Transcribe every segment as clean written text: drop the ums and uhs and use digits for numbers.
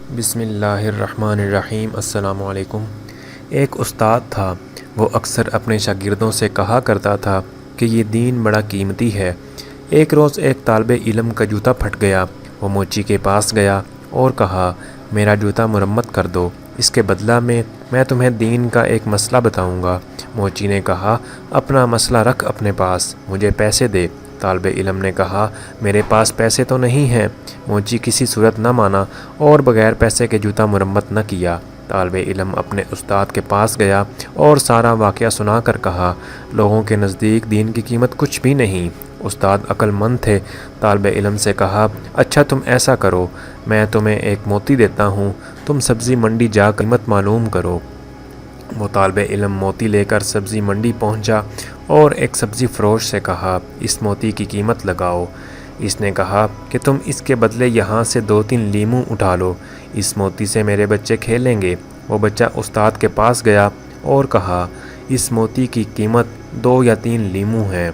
بسم اللہ الرحمن الرحیم۔ السلام علیکم۔ ایک استاد تھا، وہ اکثر اپنے شاگردوں سے کہا کرتا تھا کہ یہ دین بڑا قیمتی ہے۔ ایک روز ایک طالب علم کا جوتا پھٹ گیا۔ وہ موچی کے پاس گیا اور کہا، میرا جوتا مرمت کر دو، اس کے بدلہ میں تمہیں دین کا ایک مسئلہ بتاؤں گا۔ موچی نے کہا، اپنا مسئلہ رکھ اپنے پاس، مجھے پیسے دے۔ طالب علم نے کہا، میرے پاس پیسے تو نہیں ہیں۔ موچی کسی صورت نہ مانا اور بغیر پیسے کے جوتا مرمت نہ کیا۔ طالب علم اپنے استاد کے پاس گیا اور سارا واقعہ سنا کر کہا، لوگوں کے نزدیک دین کی قیمت کچھ بھی نہیں۔ استاد عقل مند تھے۔ طالب علم سے کہا، اچھا تم ایسا کرو، میں تمہیں ایک موتی دیتا ہوں، تم سبزی منڈی جا کر قیمت معلوم کرو۔ وہ طالب علم موتی لے کر سبزی منڈی پہنچا اور ایک سبزی فروش سے کہا، اس موتی کی قیمت لگاؤ۔ اس نے کہا کہ تم اس کے بدلے یہاں سے 2-3 لیموں اٹھا لو، اس موتی سے میرے بچے کھیلیں گے۔ وہ بچہ استاد کے پاس گیا اور کہا، اس موتی کی قیمت 2 یا 3 لیموں ہے۔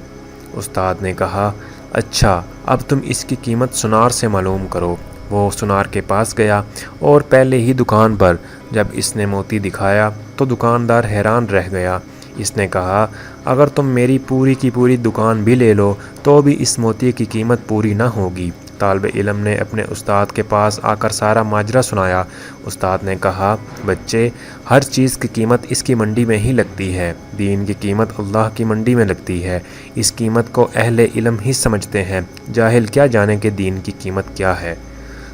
استاد نے کہا، اچھا اب تم اس کی قیمت سنار سے معلوم کرو۔ وہ سنار کے پاس گیا اور پہلے ہی دکان پر جب اس نے موتی دکھایا تو دکاندار حیران رہ گیا۔ اس نے کہا، اگر تم میری پوری کی پوری دکان بھی لے لو تو بھی اس موتی کی قیمت پوری نہ ہوگی۔ طالب علم نے اپنے استاد کے پاس آ کر سارا ماجرا سنایا۔ استاد نے کہا، بچے، ہر چیز کی قیمت اس کی منڈی میں ہی لگتی ہے، دین کی قیمت اللہ کی منڈی میں لگتی ہے۔ اس قیمت کو اہل علم ہی سمجھتے ہیں، جاہل کیا جانے کہ دین کی قیمت کیا ہے۔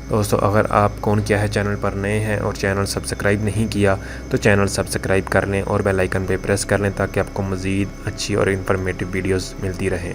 دوستو، اگر آپ کون کیا ہے چینل پر نئے ہیں اور چینل سبسکرائب نہیں کیا تو چینل سبسکرائب کر لیں اور بیل آئیکن پہ پریس کر لیں تاکہ آپ کو مزید اچھی اور انفارمیٹیو ویڈیوز ملتی رہیں۔